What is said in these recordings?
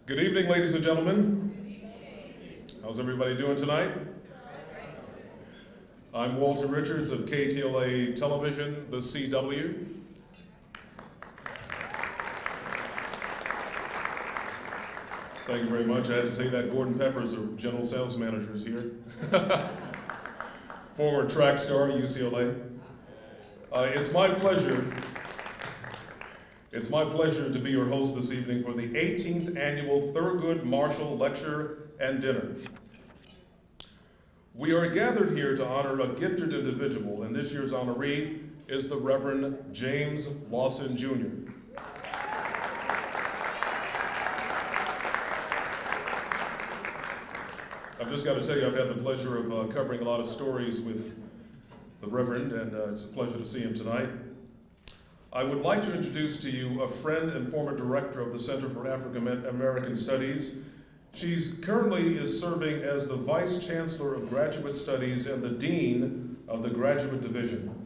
Good evening, ladies and gentlemen. How's everybody doing tonight? I'm Walter Richards of KTLA Television, the CW. Thank you very much. I had to say that. Gordon Peppers, our general sales manager, is here. Former track star, UCLA. It's my pleasure to be your host this evening for the 18th Annual Thurgood Marshall Lecture and Dinner. We are gathered here to honor a gifted individual, and this year's honoree is the Reverend James Lawson, Jr. I've just got to tell you, I've had the pleasure of covering a lot of stories with the Reverend, and it's a pleasure to see him tonight. I would like to introduce to you a friend and former director of the Center for African American Studies. She's currently is serving as the Vice Chancellor of Graduate Studies and the Dean of the Graduate Division.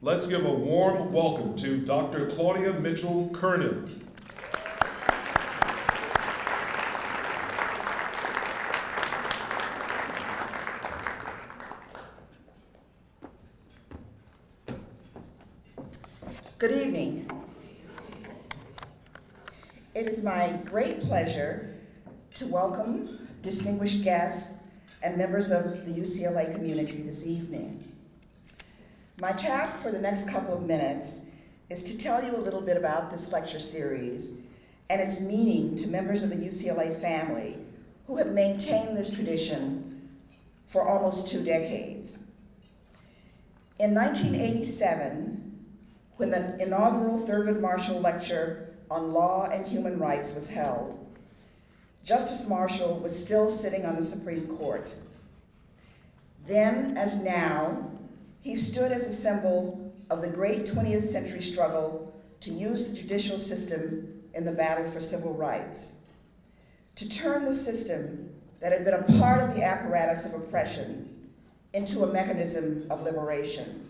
Let's give a warm welcome to Dr. Claudia Mitchell-Kernan. Good evening. It is my great pleasure to welcome distinguished guests and members of the UCLA community this evening. My task for the next couple of minutes is to tell you a little bit about this lecture series and its meaning to members of the UCLA family who have maintained this tradition for almost 2 decades. In 1987, when the inaugural Thurgood Marshall Lecture on Law and Human Rights was held, Justice Marshall was still sitting on the Supreme Court. Then, as now, he stood as a symbol of the great 20th century struggle to use the judicial system in the battle for civil rights, to turn the system that had been a part of the apparatus of oppression into a mechanism of liberation.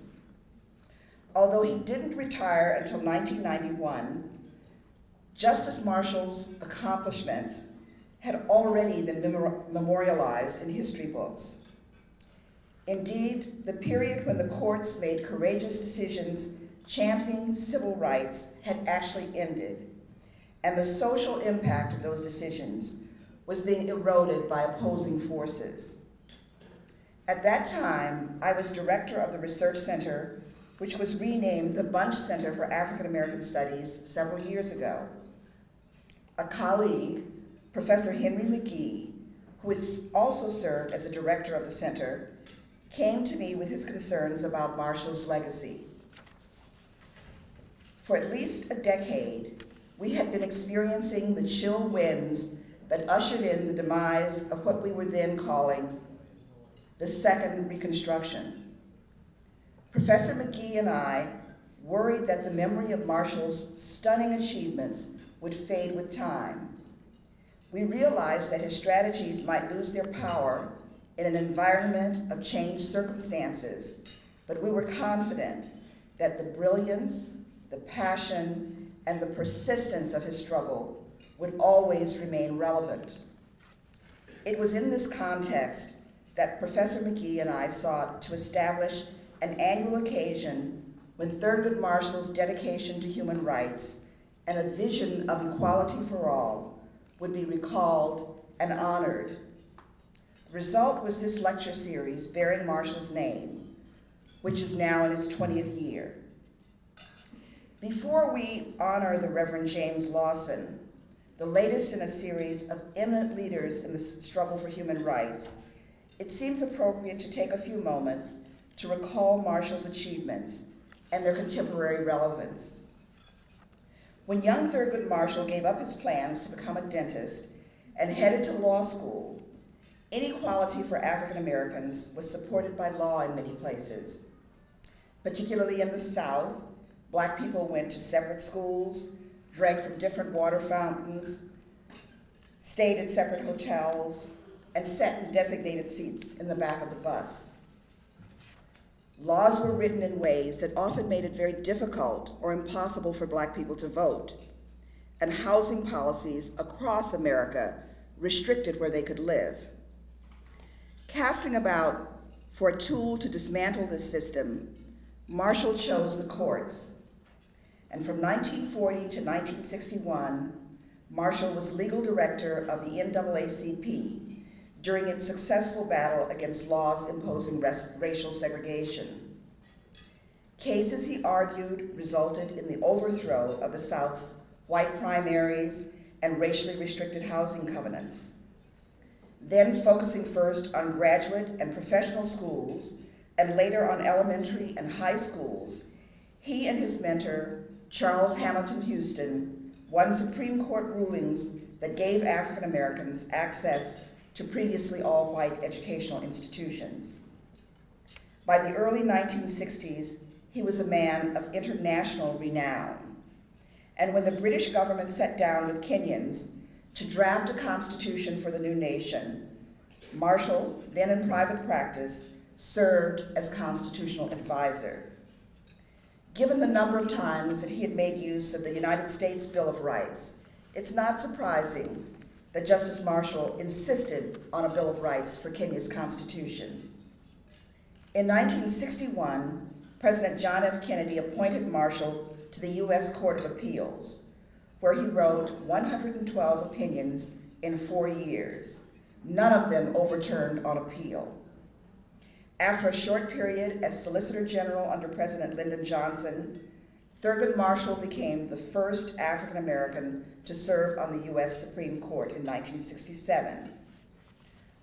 Although he didn't retire until 1991, Justice Marshall's accomplishments had already been memorialized in history books. Indeed, the period when the courts made courageous decisions championing civil rights had actually ended, and the social impact of those decisions was being eroded by opposing forces. At that time, I was director of the Research Center, which was renamed the Bunche Center for African American Studies several years ago. A colleague, Professor Henry McGee, who had also served as a director of the center, came to me with his concerns about Marshall's legacy. For at least a decade, we had been experiencing the chill winds that ushered in the demise of what we were then calling the Second Reconstruction. Professor McGee and I worried that the memory of Marshall's stunning achievements would fade with time. We realized that his strategies might lose their power in an environment of changed circumstances, but we were confident that the brilliance, the passion, and the persistence of his struggle would always remain relevant. It was in this context that Professor McGee and I sought to establish an annual occasion when Thurgood Marshall's dedication to human rights and a vision of equality for all would be recalled and honored. The result was this lecture series bearing Marshall's name, which is now in its 20th year. Before we honor the Reverend James Lawson, the latest in a series of eminent leaders in the struggle for human rights, it seems appropriate to take a few moments to recall Marshall's achievements and their contemporary relevance. When young Thurgood Marshall gave up his plans to become a dentist and headed to law school, inequality for African Americans was supported by law in many places. Particularly in the South, Black people went to separate schools, drank from different water fountains, stayed at separate hotels, and sat in designated seats in the back of the bus. Laws were written in ways that often made it very difficult or impossible for Black people to vote. and housing policies across America restricted where they could live. Casting about for a tool to dismantle this system, Marshall chose the courts. And from 1940 to 1961, Marshall was legal director of the NAACP during its successful battle against laws imposing racial segregation. Cases, he argued, resulted in the overthrow of the South's white primaries and racially restricted housing covenants. Then focusing first on graduate and professional schools and later on elementary and high schools, he and his mentor, Charles Hamilton Houston, won Supreme Court rulings that gave African Americans access to previously all-white educational institutions. By the early 1960s, he was a man of international renown. And when the British government sat down with Kenyans to draft a constitution for the new nation, Marshall, then in private practice, served as constitutional advisor. Given the number of times that he had made use of the United States Bill of Rights, it's not surprising that Justice Marshall insisted on a Bill of Rights for Kenya's constitution. In 1961, President John F. Kennedy appointed Marshall to the U.S. Court of Appeals, where he wrote 112 opinions in 4 years, none of them overturned on appeal. After a short period as Solicitor General under President Lyndon Johnson, Thurgood Marshall became the first African American to serve on the U.S. Supreme Court in 1967.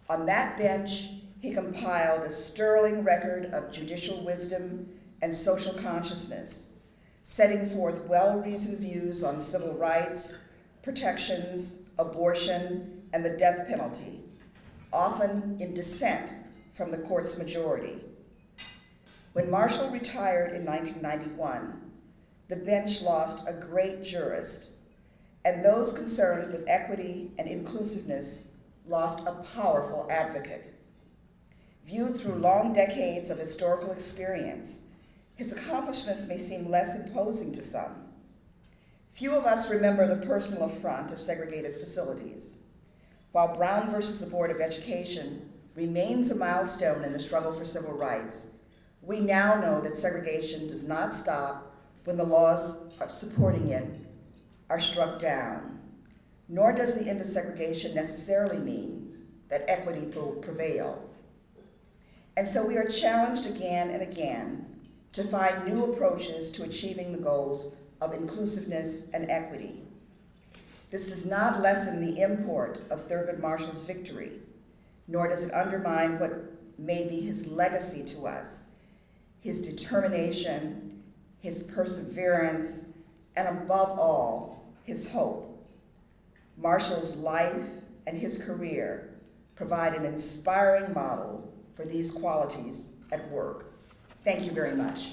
On that bench, he compiled a sterling record of judicial wisdom and social consciousness, setting forth well-reasoned views on civil rights, protections, abortion, and the death penalty, often in dissent from the court's majority. When Marshall retired in 1991, the bench lost a great jurist, and those concerned with equity and inclusiveness lost a powerful advocate. Viewed through long decades of historical experience, his accomplishments may seem less imposing to some. Few of us remember the personal affront of segregated facilities. While Brown versus the Board of Education remains a milestone in the struggle for civil rights, we now know that segregation does not stop when the laws supporting it are struck down, nor does the end of segregation necessarily mean that equity will prevail. And so we are challenged again and again to find new approaches to achieving the goals of inclusiveness and equity. This does not lessen the import of Thurgood Marshall's victory, nor does it undermine what may be his legacy to us, his determination, his perseverance, and above all, his hope. Marshall's life and his career provide an inspiring model for these qualities at work. Thank you very much.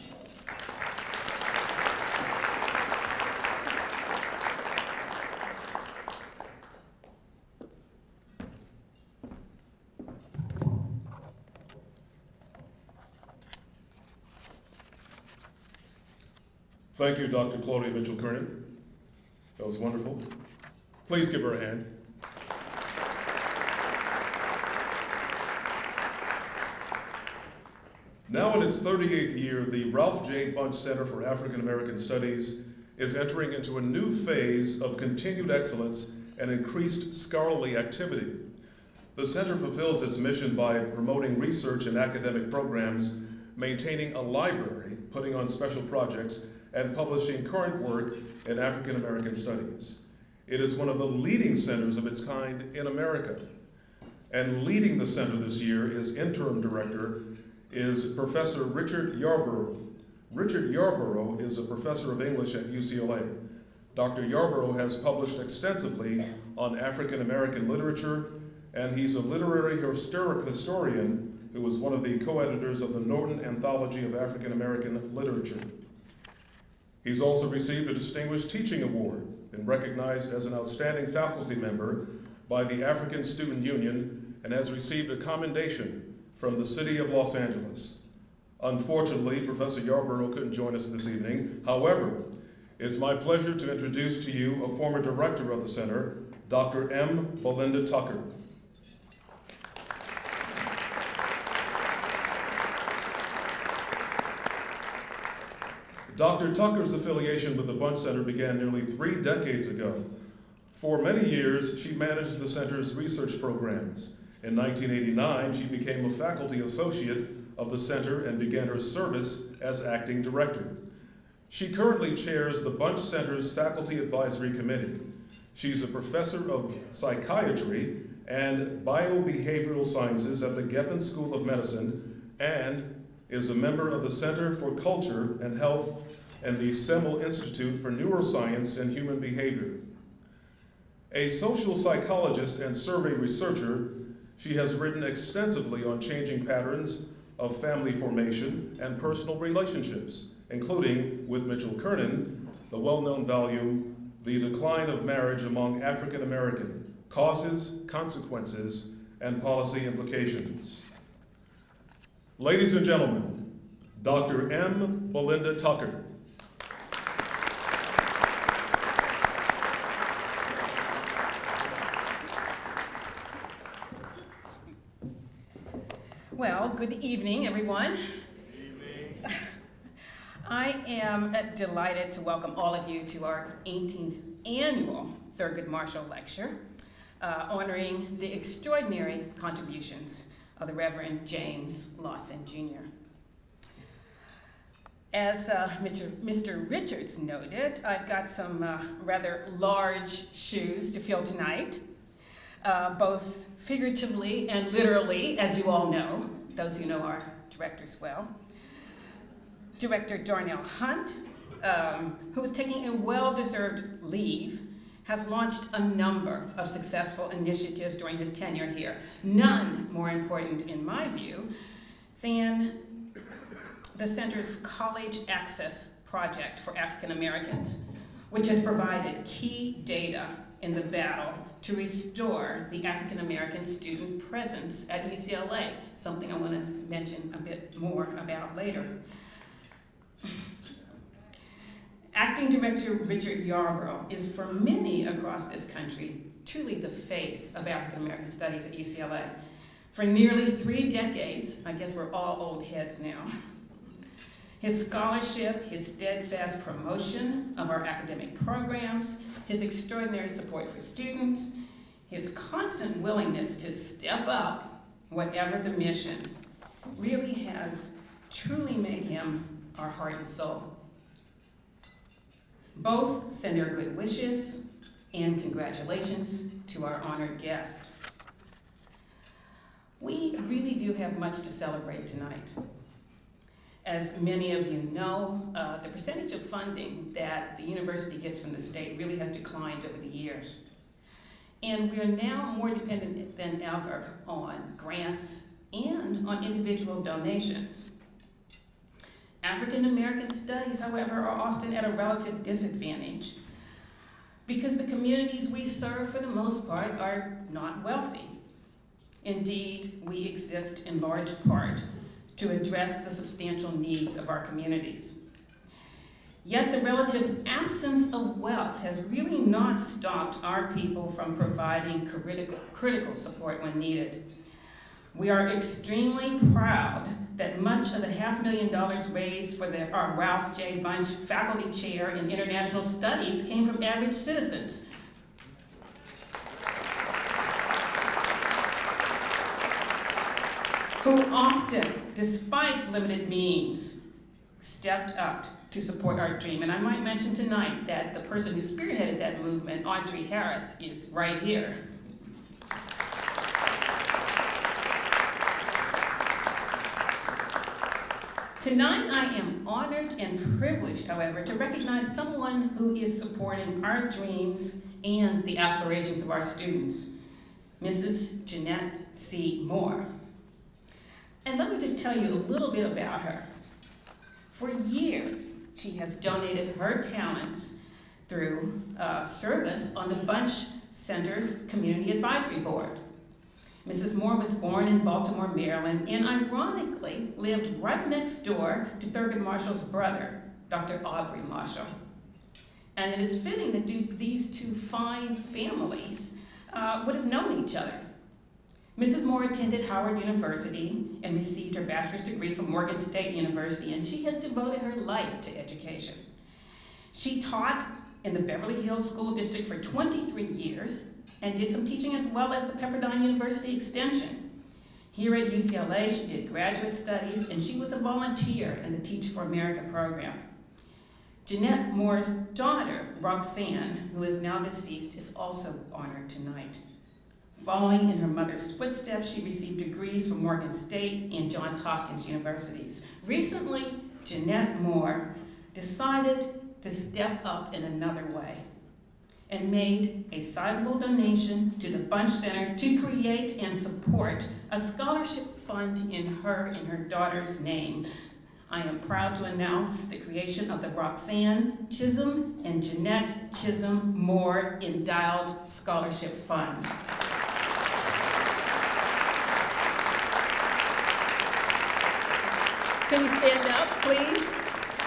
Thank you, Dr. Claudia Mitchell-Kernan. That was wonderful. Please give her a hand. Now in its 38th year, the Ralph J. Bunche Center for African American Studies is entering into a new phase of continued excellence and increased scholarly activity. The center fulfills its mission by promoting research and academic programs, maintaining a library, putting on special projects, and publishing current work in African American studies. It is one of the leading centers of its kind in America. And leading the center this year is interim director is Professor Richard Yarborough. Richard Yarborough is a professor of English at UCLA. Dr. Yarborough has published extensively on African American literature, and he's a literary historian who was one of the co-editors of the Norton Anthology of African American Literature. He's also received a Distinguished Teaching Award and recognized as an outstanding faculty member by the African Student Union and has received a commendation from the City of Los Angeles. Unfortunately, Professor Yarborough couldn't join us this evening. However, It's my pleasure to introduce to you a former director of the center, Dr. M. Belinda Tucker. Dr. Tucker's affiliation with the Bunche Center began nearly 3 decades ago. For many years, she managed the center's research programs. In 1989, she became a faculty associate of the center and began her service as acting director. She currently chairs the Bunche Center's Faculty Advisory Committee. She's a professor of psychiatry and biobehavioral sciences at the Geffen School of Medicine and is a member of the Center for Culture and Health and the Semel Institute for Neuroscience and Human Behavior. A social psychologist and survey researcher, she has written extensively on changing patterns of family formation and personal relationships, including, with Mitchell Kernan, the well-known volume, The Decline of Marriage Among African American: Causes, Consequences, and Policy Implications. Ladies and gentlemen, Dr. M. Belinda Tucker. Well, good evening, everyone. Good evening. I am delighted to welcome all of you to our 18th Annual Thurgood Marshall Lecture, honoring the extraordinary contributions of the Reverend James Lawson, Jr. As Mr. Richards noted, I've got some rather large shoes to fill tonight, both figuratively and literally, as you all know, those who know our directors well. Director Darnell Hunt, who is taking a well-deserved leave, has launched a number of successful initiatives during his tenure here, none more important, in my view, than the center's College Access Project for African Americans, which has provided key data in the battle to restore the African American student presence at UCLA, something I want to mention a bit more about later. Acting Director Richard Yarbrough is, for many across this country, truly the face of African American studies at UCLA. For nearly 3 decades, I guess we're all old heads now, his scholarship, his steadfast promotion of our academic programs, his extraordinary support for students, his constant willingness to step up, whatever the mission, really has truly made him our heart and soul. Both send their good wishes and congratulations to our honored guest. We really do have much to celebrate tonight. As many of you know, the percentage of funding that the university gets from the state really has declined over the years. And we are now more dependent than ever on grants and on individual donations. African American studies, however, are often at a relative disadvantage because the communities we serve, for the most part, are not wealthy. Indeed, we exist in large part to address the substantial needs of our communities. Yet the relative absence of wealth has really not stopped our people from providing critical support when needed. We are extremely proud that much of the $500,000 raised for our Ralph J. Bunche Faculty Chair in International Studies came from average citizens. Who often, despite limited means, stepped up to support our dream. And I might mention tonight that the person who spearheaded that movement, Audrey Harris, is right here. Tonight, I am honored and privileged, however, to recognize someone who is supporting our dreams and the aspirations of our students, Mrs. Jeanette C. Moore. And let me just tell you a little bit about her. For years, she has donated her talents through service on the Bunche Center's Community Advisory Board. Mrs. Moore was born in Baltimore, Maryland, and ironically lived right next door to Thurgood Marshall's brother, Dr. Aubrey Marshall. And it is fitting that these two fine families would have known each other. Mrs. Moore attended Howard University and received her bachelor's degree from Morgan State University, and she has devoted her life to education. She taught in the Beverly Hills School District for 23 years and did some teaching as well as the Pepperdine University Extension. Here at UCLA, she did graduate studies, and she was a volunteer in the Teach for America program. Jeanette Moore's daughter, Roxanne, who is now deceased, is also honored tonight. Following in her mother's footsteps, she received degrees from Morgan State and Johns Hopkins universities. Recently, Jeanette Moore decided to step up in another way and made a sizable donation to the Bunche Center to create and support a scholarship fund in her and her daughter's name. I am proud to announce the creation of the Roxanne Chisholm and Jeanette Chisholm Moore Endowed Scholarship Fund. Can you stand up, please?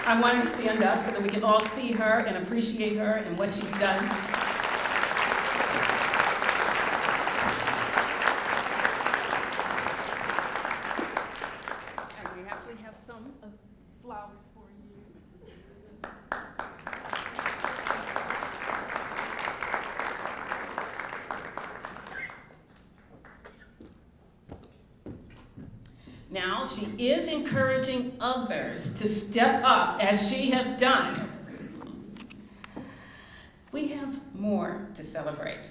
I want her to stand up so that we can all see her and appreciate her and what she's done. And we actually have some flowers for you. Now, she is encouraging others to step up as she has done. We have more to celebrate.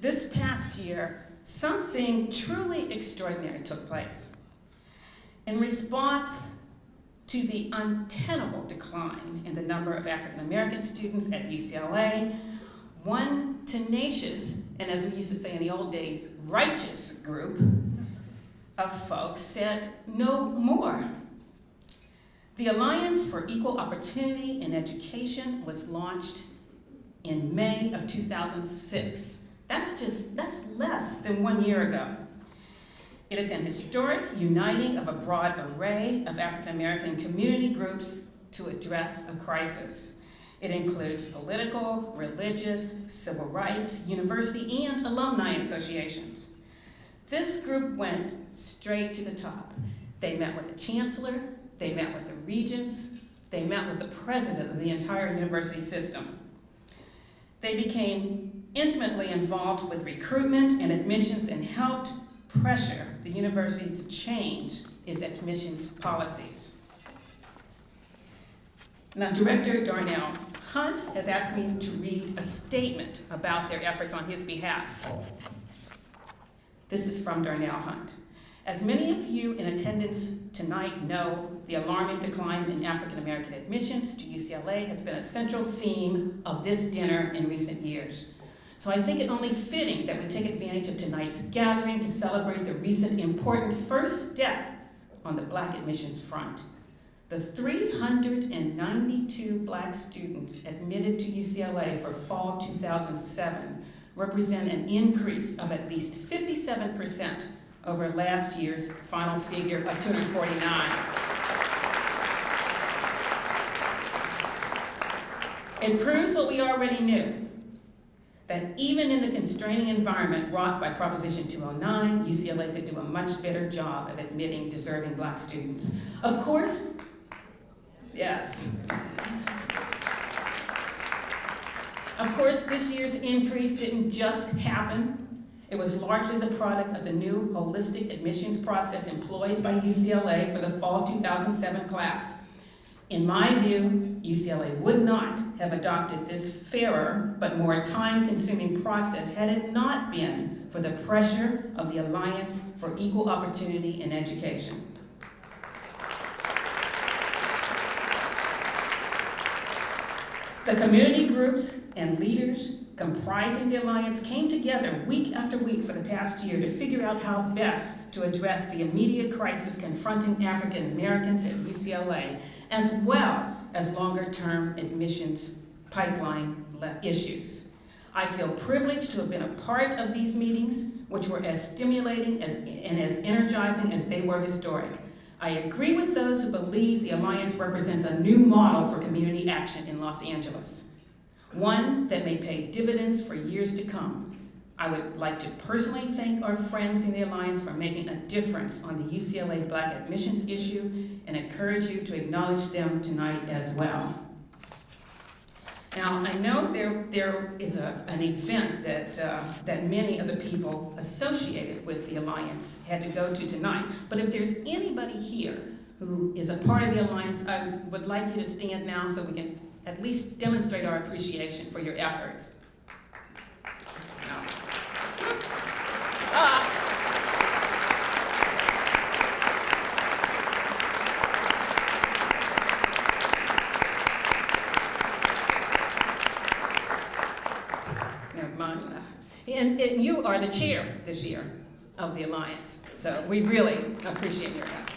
This past year, something truly extraordinary took place. In response to the untenable decline in the number of African American students at UCLA, one tenacious, and as we used to say in the old days, righteous group of folks said no more. The Alliance for Equal Opportunity in Education was launched in May of 2006. That's less than 1 year ago. It is an historic uniting of a broad array of African American community groups to address a crisis. It includes political, religious, civil rights, university, and alumni associations. This group went straight to the top. They met with the chancellor, they met with the regents, they met with the president of the entire university system. They became intimately involved with recruitment and admissions and helped pressure the university to change its admissions policies. Now, Director Darnell Hunt has asked me to read a statement about their efforts on his behalf. This is from Darnell Hunt. As many of you in attendance tonight know, the alarming decline in African American admissions to UCLA has been a central theme of this dinner in recent years. So I think it only fitting that we take advantage of tonight's gathering to celebrate the recent important first step on the Black admissions front. The 392 Black students admitted to UCLA for fall 2007 represent an increase of at least 57% over last year's final figure of 249. It proves what we already knew, that even in the constraining environment wrought by Proposition 209, UCLA could do a much better job of admitting deserving Black students. Of course, yes. Of course, this year's increase didn't just happen. It was largely the product of the new holistic admissions process employed by UCLA for the fall 2007 class. In my view, UCLA would not have adopted this fairer but more time-consuming process had it not been for the pressure of the Alliance for Equal Opportunity in Education. The community groups and leaders comprising the Alliance came together week after week for the past year to figure out how best to address the immediate crisis confronting African Americans at UCLA, as well as longer-term admissions pipeline issues. I feel privileged to have been a part of these meetings, which were as stimulating and as energizing as they were historic. I agree with those who believe the Alliance represents a new model for community action in Los Angeles. one that may pay dividends for years to come. I would like to personally thank our friends in the Alliance for making a difference on the UCLA Black admissions issue and encourage you to acknowledge them tonight as well. Now, I know there is an event that many of the people associated with the Alliance had to go to tonight, but if there's anybody here who is a part of the Alliance, I would like you to stand now so we can at least demonstrate our appreciation for your efforts. And you are the chair this year of the Alliance, so we really appreciate your efforts.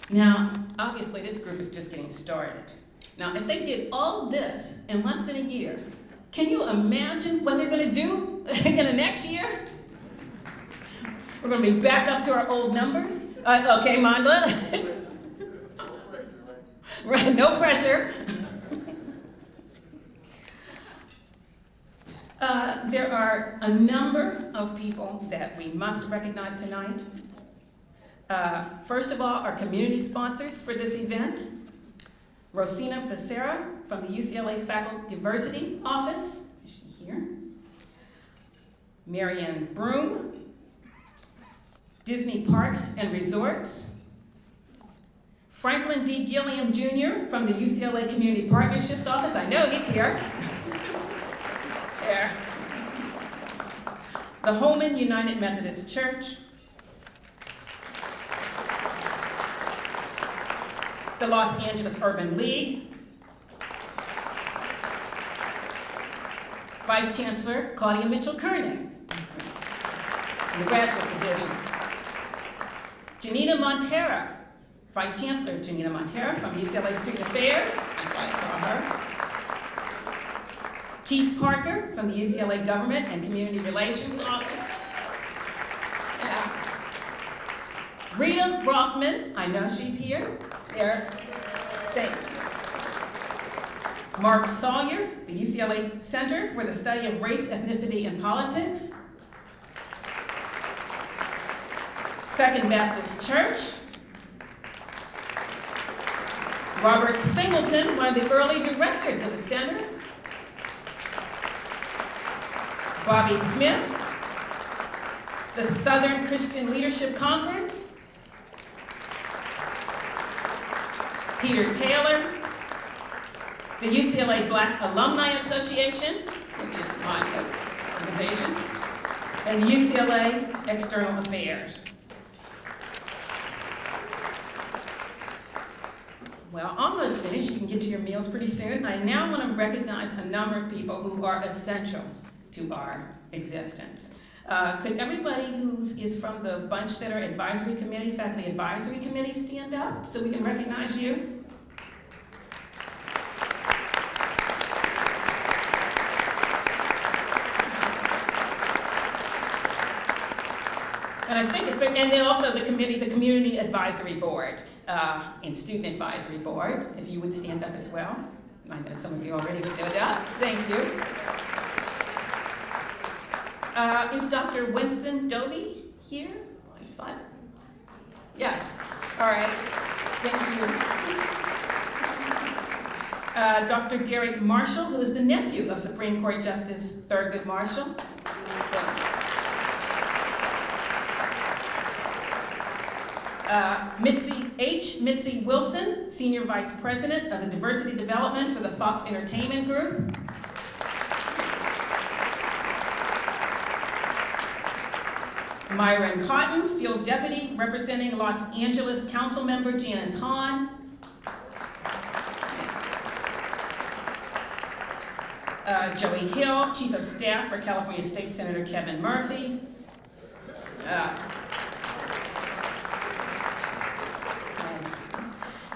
Now, obviously this group is just getting started. Now, if they did all this in less than a year, can you imagine what they're going to do in the next year? We're going to be back up to our old numbers? Okay, Mandla. Right, no pressure. There are a number of people that we must recognize tonight. First of all, our community sponsors for this event. Rosina Becerra from the UCLA Faculty Diversity Office. Is she here? Marianne Broom. Disney Parks and Resorts. Franklin D. Gilliam Jr. from the UCLA Community Partnerships Office. I know he's here. There. The Holman United Methodist Church. The Los Angeles Urban League. Vice Chancellor Claudia Mitchell-Kerning in the Graduate Division. Janina Montera, Vice Chancellor Janina Montera from UCLA Student Affairs. I thought I saw her. Keith Parker from the UCLA Government and Community Relations Office. Rita Rothman, I know she's here. There, thank you. Mark Sawyer, the UCLA Center for the Study of Race, Ethnicity, and Politics. Second Baptist Church. Robert Singleton, one of the early directors of the center. Bobby Smith, the Southern Christian Leadership Conference. Peter Taylor, the UCLA Black Alumni Association, which is Monica's organization, and the UCLA External Affairs. Well, almost finished. You can get to your meals pretty soon. I now want to recognize a number of people who are essential to our existence. Could everybody who is from the Bunche Center Advisory Committee, Faculty Advisory Committee, stand up so we can recognize you? And I think, and then also the committee, the Community Advisory Board and Student Advisory Board, if you would stand up as well. I know some of you already stood up. Thank you. Is Dr. Winston Doby here? I thought. Yes. All right. Thank you. Dr. Derek Marshall, who is the nephew of Supreme Court Justice Thurgood Marshall. Mitzi Wilson, Senior Vice President of the Diversity Development for the Fox Entertainment Group. Myron Cotton, Field Deputy representing Los Angeles Councilmember Janice Hahn. Joey Hill, Chief of Staff for California State Senator Kevin Murphy.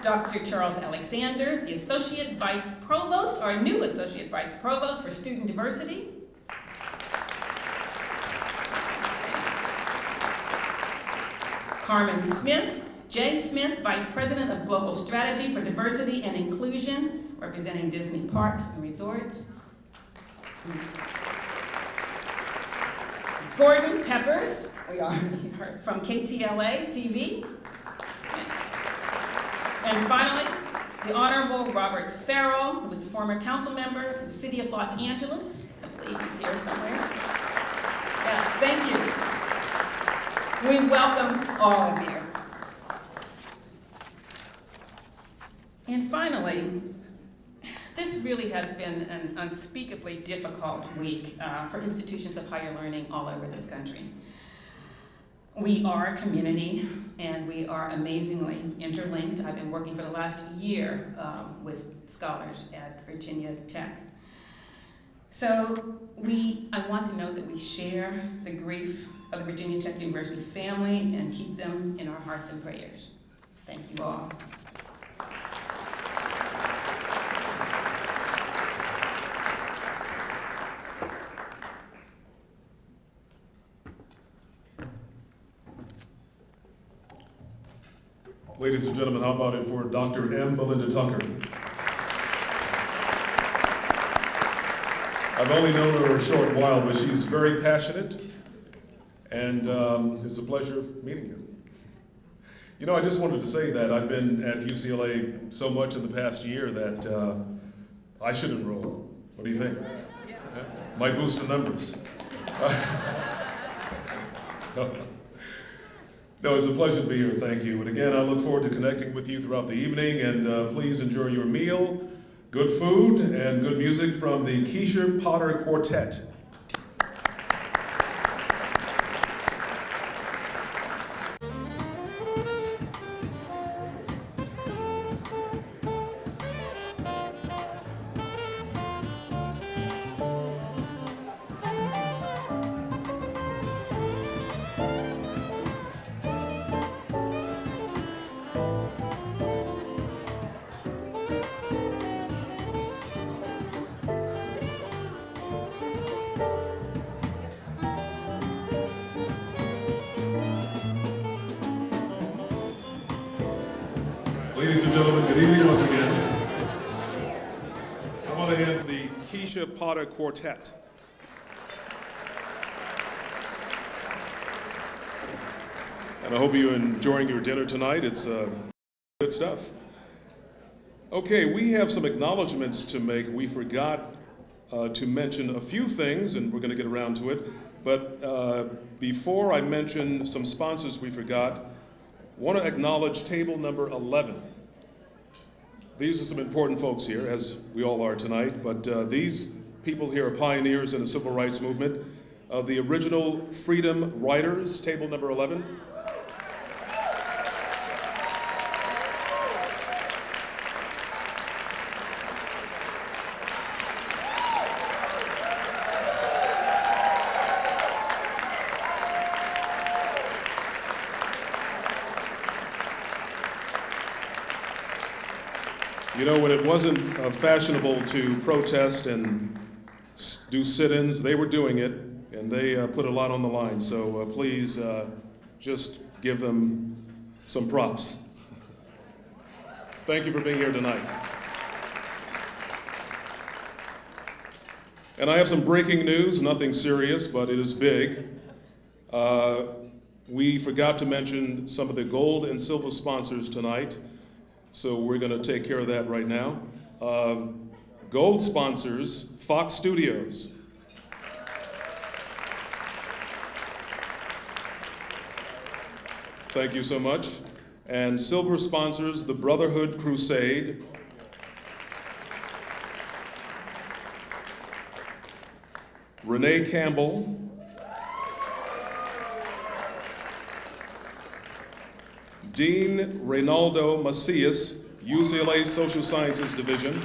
Dr. Charles Alexander, the Associate Vice Provost, our new Associate Vice Provost for Student Diversity. Carmen Smith, Jay Smith, Vice President of Global Strategy for Diversity and Inclusion, representing Disney Parks and Resorts. Gordon Peppers, we already heard from KTLA TV. Thanks. And finally, the Honorable Robert Farrell, who was the former council member of the City of Los Angeles. I believe he's here somewhere. Yes, thank you. We welcome all of you. And finally, this really has been an unspeakably difficult week for institutions of higher learning all over this country. We are a community, and we are amazingly interlinked. I've been working for the last year with scholars at Virginia Tech. So I want to note that we share the grief of the Virginia Tech University family and keep them in our hearts and prayers. Thank you all. Ladies and gentlemen, how about it for Dr. M. Belinda Tucker? I've only known her a short while, but she's very passionate, and it's a pleasure meeting you. You know, I just wanted to say that I've been at UCLA so much in the past year that I should enroll. What do you think? Yeah. Might boost the numbers. No, it's a pleasure to be here, thank you. And again, I look forward to connecting with you throughout the evening, and please enjoy your meal, good food, and good music from the Keisha Potter Quartet. Ladies and gentlemen, good evening once again. I want to hand the Keisha Potter Quartet. And I hope you're enjoying your dinner tonight. It's good stuff. Okay, we have some acknowledgments to make. We forgot to mention a few things, and we're going to get around to it. But before I mention some sponsors we forgot, I want to acknowledge table number 11. These are some important folks here, as we all are tonight, but these people here are pioneers in the civil rights movement. The original freedom riders, table number 11. You know, when it wasn't fashionable to protest and do sit-ins, they were doing it, and they put a lot on the line. So please just give them some props. Thank you for being here tonight. And I have some breaking news, nothing serious, but it is big. We forgot to mention some of the gold and silver sponsors tonight. So we're going to take care of that right now. Gold sponsors, Fox Studios. Thank you so much. And silver sponsors, the Brotherhood Crusade. Renee Campbell. Dean Reynaldo Macias, UCLA Social Sciences Division.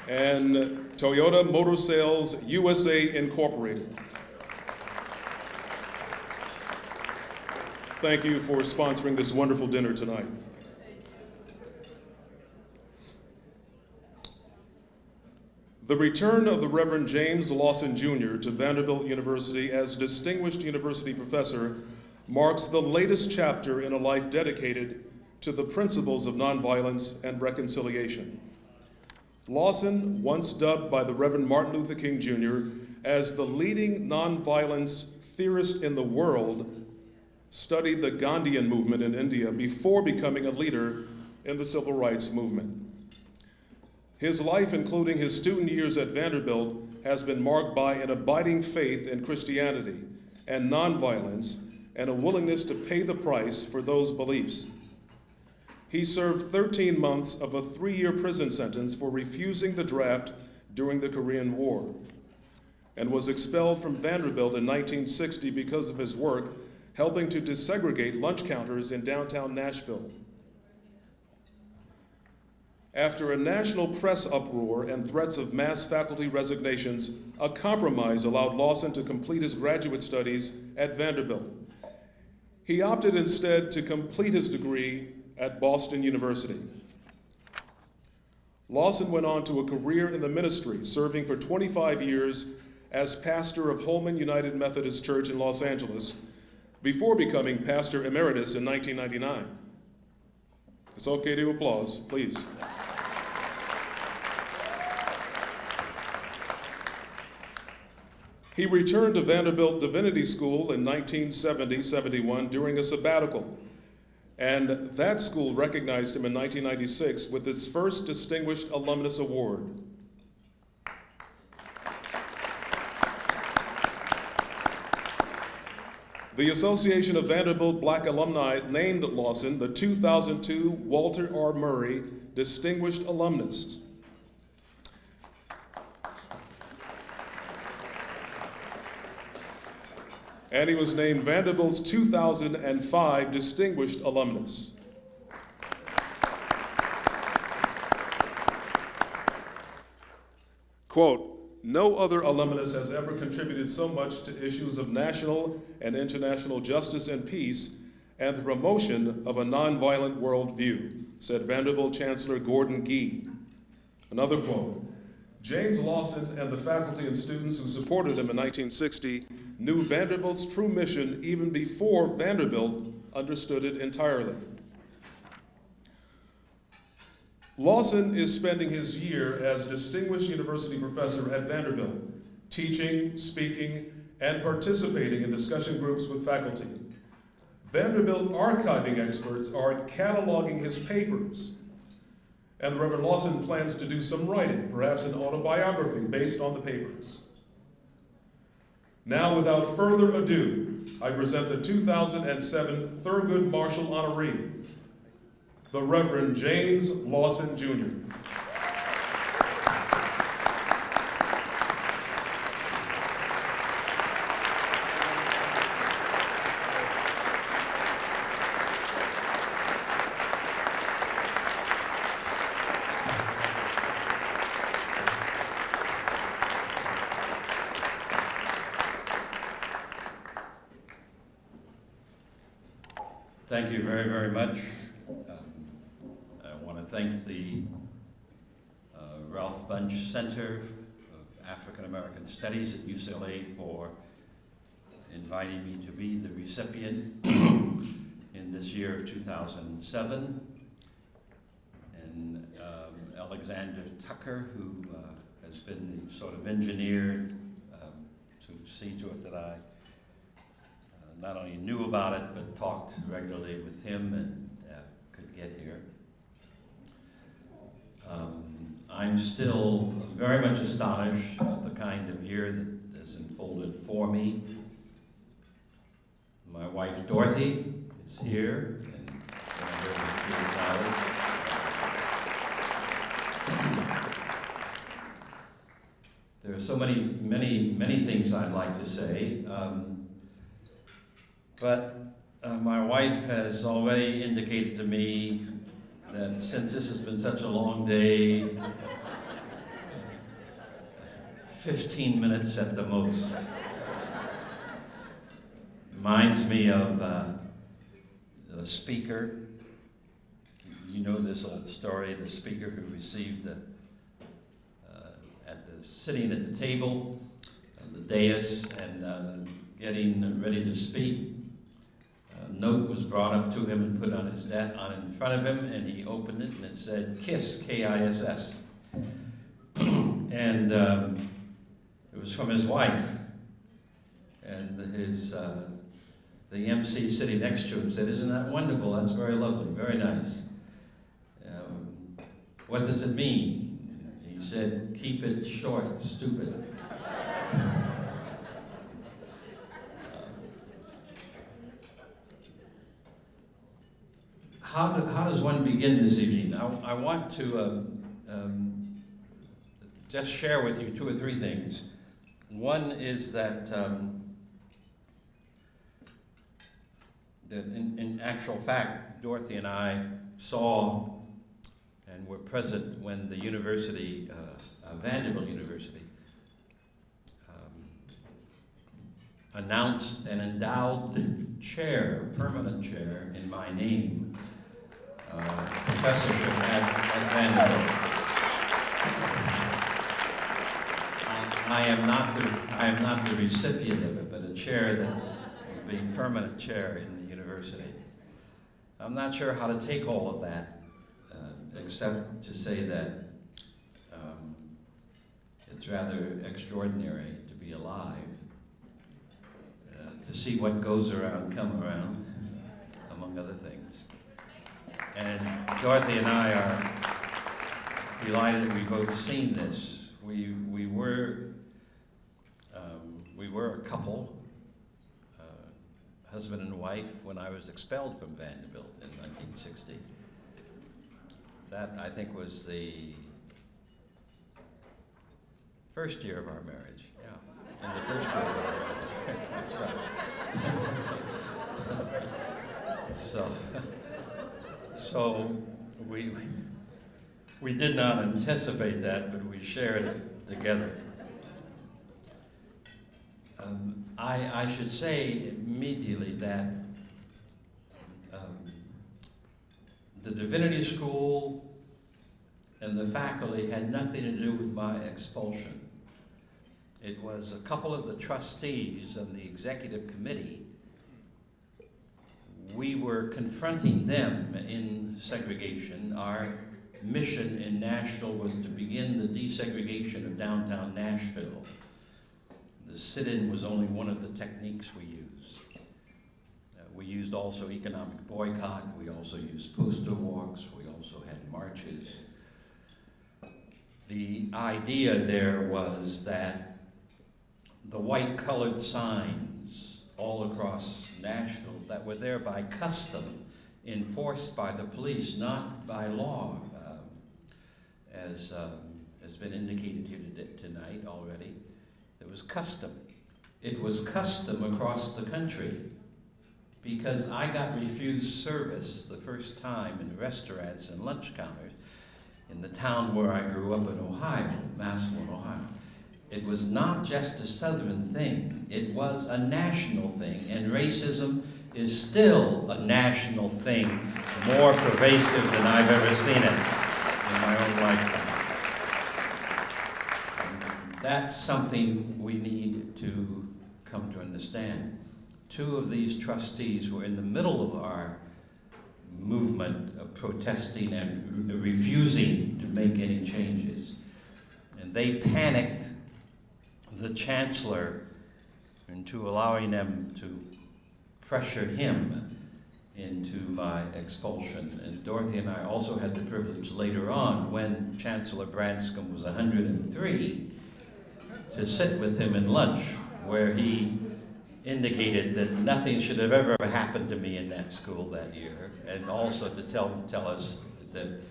And Toyota Motor Sales USA Incorporated. Thank you for sponsoring this wonderful dinner tonight. The return of the Reverend James Lawson Jr. to Vanderbilt University as Distinguished University Professor marks the latest chapter in a life dedicated to the principles of nonviolence and reconciliation. Lawson, once dubbed by the Reverend Martin Luther King Jr. as the leading nonviolence theorist in the world, studied the Gandhian movement in India before becoming a leader in the civil rights movement. His life, including his student years at Vanderbilt, has been marked by an abiding faith in Christianity and nonviolence and a willingness to pay the price for those beliefs. He served 13 months of a 3-year prison sentence for refusing the draft during the Korean War and was expelled from Vanderbilt in 1960 because of his work helping to desegregate lunch counters in downtown Nashville. After a national press uproar and threats of mass faculty resignations, a compromise allowed Lawson to complete his graduate studies at Vanderbilt. He opted instead to complete his degree at Boston University. Lawson went on to a career in the ministry, serving for 25 years as pastor of Holman United Methodist Church in Los Angeles, before becoming pastor emeritus in 1999. It's okay to applause, please. He returned to Vanderbilt Divinity School in 1970-71 during a sabbatical, and that school recognized him in 1996 with its first Distinguished Alumnus Award. The Association of Vanderbilt Black Alumni named Lawson the 2002 Walter R. Murray Distinguished Alumnus. And he was named Vanderbilt's 2005 Distinguished Alumnus. Quote, "No other alumnus has ever contributed so much to issues of national and international justice and peace and the promotion of a nonviolent worldview," said Vanderbilt Chancellor Gordon Gee. Another quote, "James Lawson and the faculty and students who supported him in 1960 knew Vanderbilt's true mission even before Vanderbilt understood it entirely." Lawson is spending his year as Distinguished University Professor at Vanderbilt, teaching, speaking, and participating in discussion groups with faculty. Vanderbilt archiving experts are cataloging his papers, and Reverend Lawson plans to do some writing, perhaps an autobiography based on the papers. Now, without further ado, I present the 2007 Thurgood Marshall honoree, the Reverend James Lawson Jr. Thank you very, very much. I want to thank the Ralph Bunche Center of African American Studies at UCLA for inviting me to be the recipient in this year of 2007. And Alexander Tucker, who has been the sort of engineer to see to it that I not only knew about it, but talked regularly with him and could get here. I'm still very much astonished at the kind of year that has unfolded for me. My wife, Dorothy, is here, and there are so many things I'd like to say. But my wife has already indicated to me that since this has been such a long day, 15 minutes at the most. Reminds me of the speaker. You know this old story, the speaker who received at the sitting at the table, the dais, and getting ready to speak. A note was brought up to him and put on his desk in front of him, and he opened it, and it said, "KISS," K-I-S-S. And it was from his wife. And the MC sitting next to him said, "Isn't that wonderful? That's very lovely, very nice. What does it mean?" He said, "Keep it short, stupid." How does one begin this evening? I want to just share with you 2 or 3 things. One is that in actual fact, Dorothy and I saw and were present when the university, Vanderbilt University, announced and endowed the chair, permanent chair, in my name, professorship at Vanderbilt. I am not the recipient of it, but a chair that's being permanent chair in the university. I'm not sure how to take all of that, except to say that it's rather extraordinary to be alive, to see what goes around come around, among other things. And Dorothy and I are delighted we've both seen this. We were a couple, husband and wife, when I was expelled from Vanderbilt in 1960. That, I think, was the first year of our marriage. Yeah, in the first year of our marriage. That's right. So we did not anticipate that, but we shared it together. I should say immediately that the Divinity School and the faculty had nothing to do with my expulsion. It was a couple of the trustees and the executive committee. We were confronting them in segregation. Our mission in Nashville was to begin the desegregation of downtown Nashville. The sit-in was only one of the techniques we used. We used also economic boycott. We also used poster walks. We also had marches. The idea there was that the white-colored signs all across Nashville that were there by custom, enforced by the police, not by law, as has been indicated here tonight already. It was custom. It was custom across the country because I got refused service the first time in restaurants and lunch counters in the town where I grew up in Ohio, Massillon, Ohio. It was not just a Southern thing, it was a national thing, and racism is still a national thing, more pervasive than I've ever seen it in my own lifetime. That's something we need to come to understand. 2 of these trustees were in the middle of our movement of protesting and refusing to make any changes. And they panicked the chancellor into allowing them to pressure him into my expulsion. And Dorothy and I also had the privilege later on, when Chancellor Branscombe was 103, to sit with him in lunch, where he indicated that nothing should have ever happened to me in that school that year, and also to tell us that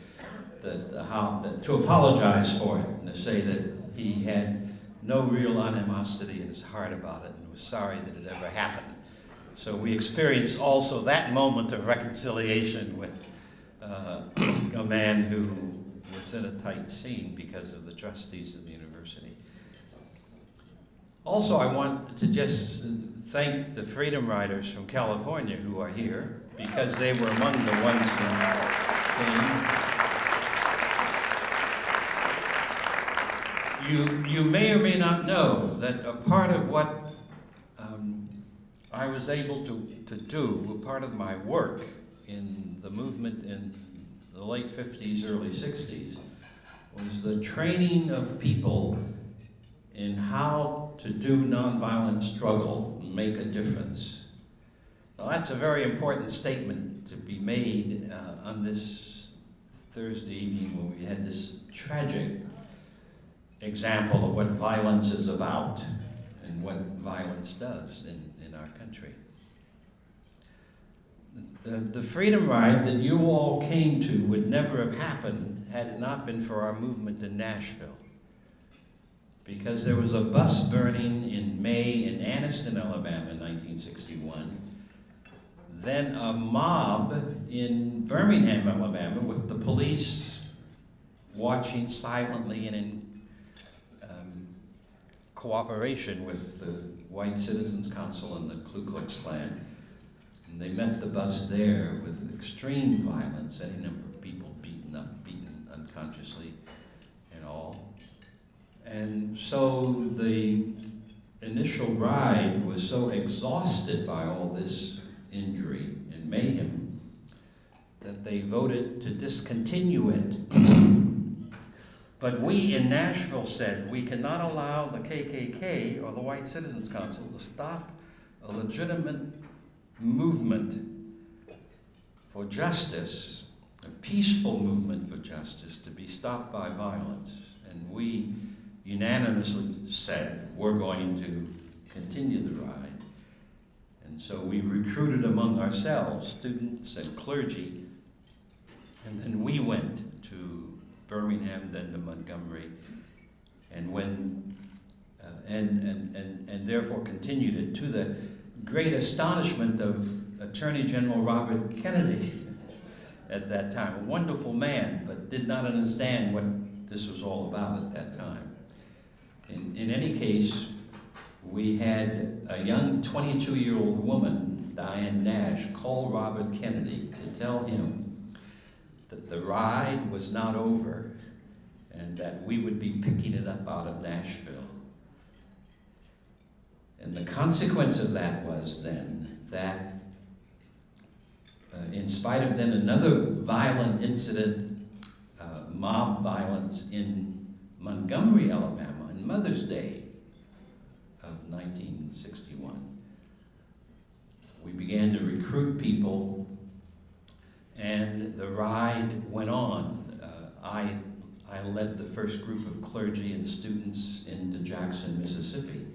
to apologize for it, and to say that he had no real animosity in his heart about it and was sorry that it ever happened. So we experienced also that moment of reconciliation with a man who was in a tight scene because of the trustees of the university. Also, I want to just thank the Freedom Riders from California who are here, because they were among the ones who came. You may or may not know that a part of what I was able to do, a part of my work in the movement in the late 50s, early 60s, was the training of people in how to do nonviolent struggle and make a difference. Now that's a very important statement to be made on this Thursday evening when we had this tragic example of what violence is about and what violence does in our country. The freedom ride that you all came to would never have happened had it not been for our movement in Nashville. Because there was a bus burning in May in Anniston, Alabama in 1961. Then a mob in Birmingham, Alabama, with the police watching silently and in cooperation with the White Citizens Council and the Ku Klux Klan. And they met the bus there with extreme violence, any number of people beaten up, beaten unconsciously and all. And so the initial ride was so exhausted by all this injury and mayhem that they voted to discontinue it. But we in Nashville said we cannot allow the KKK or the White Citizens Council to stop a legitimate movement for justice, a peaceful movement for justice, to be stopped by violence. And we unanimously said we're going to continue the ride. And so we recruited among ourselves students and clergy, and then we went to Birmingham, then to Montgomery, and and therefore continued it, to the great astonishment of Attorney General Robert Kennedy at that time, a wonderful man, but did not understand what this was all about at that time. In any case, we had a young 22-year-old woman, Diane Nash, call Robert Kennedy to tell him that the ride was not over and that we would be picking it up out of Nashville. And the consequence of that was then that in spite of then another violent incident, mob violence in Montgomery, Alabama, on Mother's Day of 1961, we began to recruit people, and the ride went on. I led the first group of clergy and students into Jackson, Mississippi,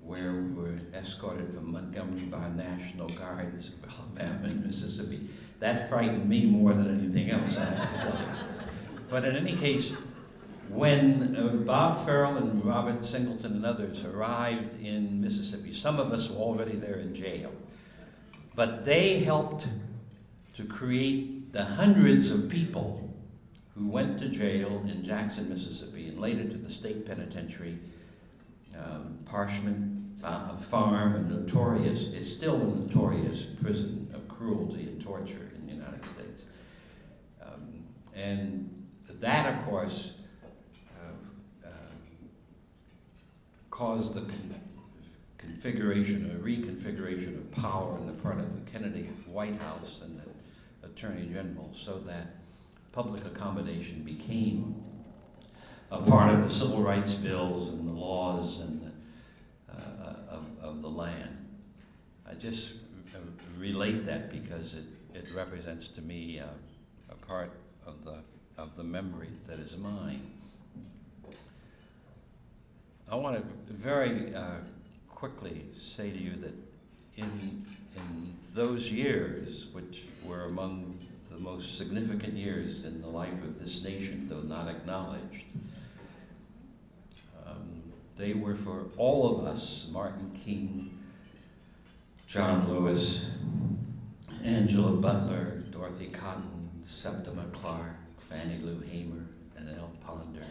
where we were escorted from Montgomery by National Guards of Alabama and Mississippi. That frightened me more than anything else, I have to tell you. But in any case, when Bob Farrell and Robert Singleton and others arrived in Mississippi, some of us were already there in jail, but they helped to create the hundreds of people who went to jail in Jackson, Mississippi, and later to the state penitentiary. Parchment Farm, is still a notorious prison of cruelty and torture in the United States. And that, of course, caused the reconfiguration of power on the part of the Kennedy White House and the Attorney General, so that public accommodation became a part of the civil rights bills and the laws and of the land. I just relate that because it represents to me a part of the memory that is mine. I want to very quickly say to you that in those years, which were among the most significant years in the life of this nation, though not acknowledged, they were for all of us: Martin King, John Lewis, Angela Butler, Dorothy Cotton, Septima Clark, Fannie Lou Hamer, and L. Ponder.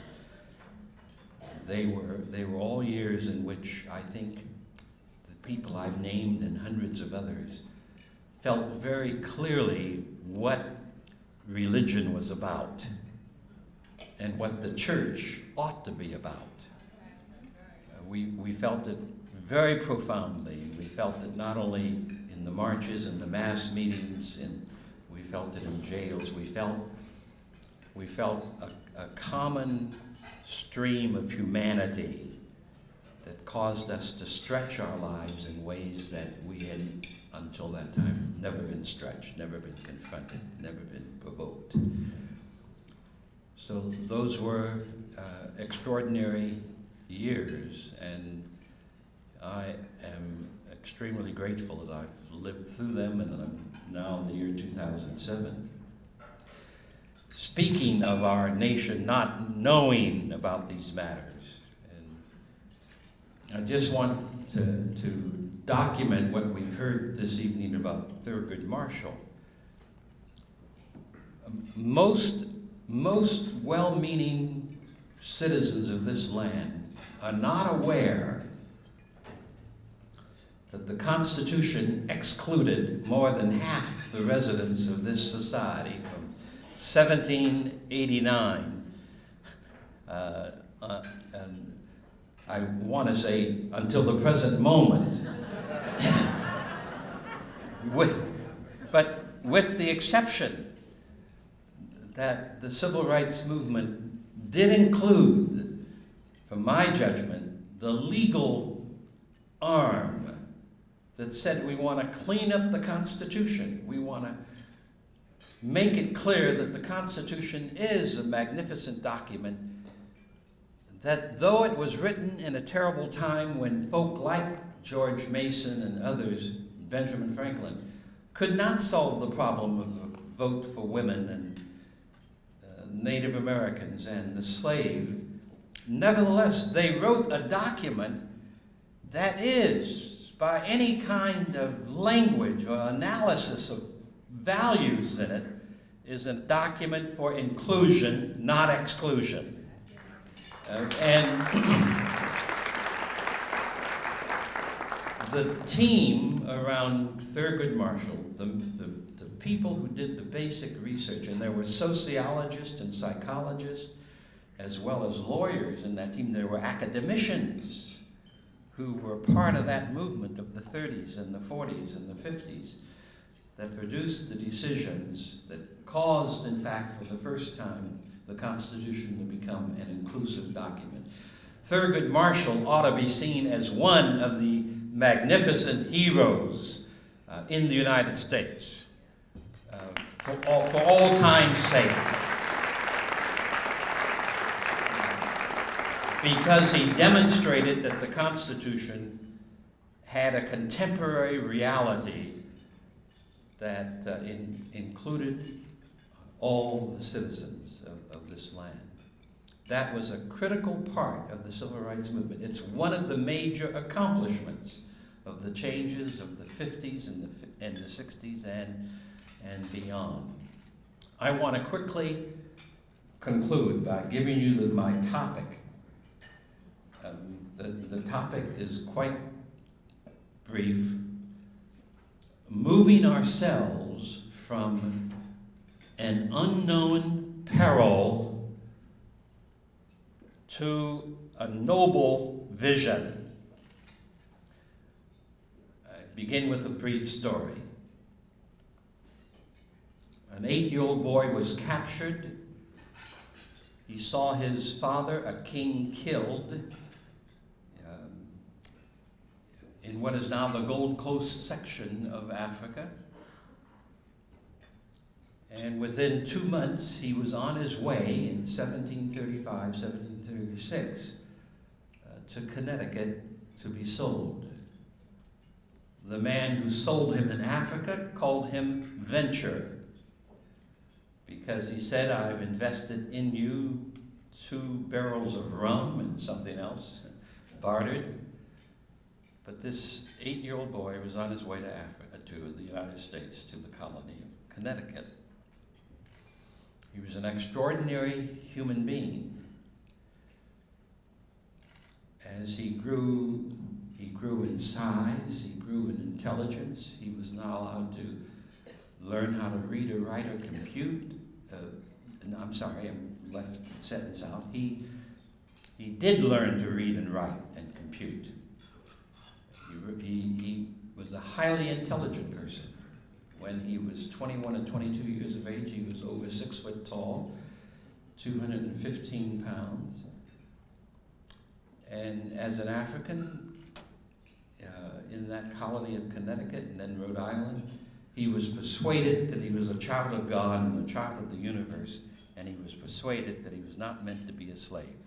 They were all years in which I think the people I've named and hundreds of others felt very clearly what religion was about and what the church ought to be about. We felt it very profoundly. We felt it not only in the marches and the mass meetings, and we felt it in jails. We felt a common stream of humanity that caused us to stretch our lives in ways that we had, until that time, never been stretched, never been confronted, never been provoked. So those were extraordinary years, and I am extremely grateful that I've lived through them, and I'm now in the year 2007. Speaking of our nation not knowing about these matters, and I just want to document what we've heard this evening about Thurgood Marshall. Most well-meaning citizens of this land are not aware that the Constitution excluded more than half the residents of this society from 1789, and I want to say until the present moment, but with the exception that the civil rights movement did include, from my judgment, the legal arm that said we want to clean up the Constitution. We want to make it clear that the Constitution is a magnificent document, that though it was written in a terrible time when folk like George Mason and others, Benjamin Franklin, could not solve the problem of the vote for women and Native Americans and the slave, nevertheless, they wrote a document that is, by any kind of language or analysis of values in it, is a document for inclusion, not exclusion. And the team around Thurgood Marshall, the people who did the basic research, and there were sociologists and psychologists, as well as lawyers in that team. There were academicians who were part of that movement of the 30s and the 40s and the 50s that produced the decisions that caused, in fact, for the first time, the Constitution to become an inclusive document. Thurgood Marshall ought to be seen as one of the magnificent heroes in the United States, for all time's sake. Because he demonstrated that the Constitution had a contemporary reality that included all the citizens of this land. That was a critical part of the Civil Rights Movement. It's one of the major accomplishments of the changes of the 50s and the 60s and beyond. I want to quickly conclude by giving you my topic. The topic is quite brief. Moving ourselves from an unknown peril to a noble vision. I begin with a brief story. An 8-year-old boy was captured. He saw his father, a king, killed in what is now the Gold Coast section of Africa. And within 2 months, he was on his way in 1735, 1736, to Connecticut to be sold. The man who sold him in Africa called him Venture, because he said, I've invested in you 2 barrels of rum and something else, bartered. But this 8-year-old boy was on his way to Africa, to the United States, to the colony of Connecticut. He was an extraordinary human being. As he grew in size, he grew in intelligence. He was now allowed to learn how to read or write or compute. I'm sorry, I'm left the sentence out. He did learn to read and write and compute. He was a highly intelligent person. When he was 21 or 22 years of age, he was over 6 foot tall, 215 pounds. And as an African, in that colony of Connecticut and then Rhode Island, he was persuaded that he was a child of God and a child of the universe, and he was persuaded that he was not meant to be a slave.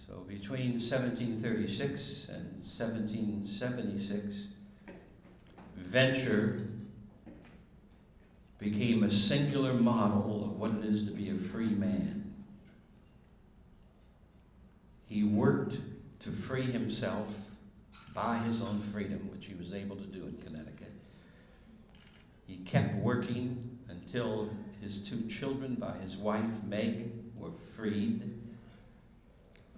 So between 1736 and 1776, venture became a singular model of what it is to be a free man. He worked to free himself by his own freedom, which he was able to do in Connecticut. He kept working until his 2 children by his wife, Meg, were freed.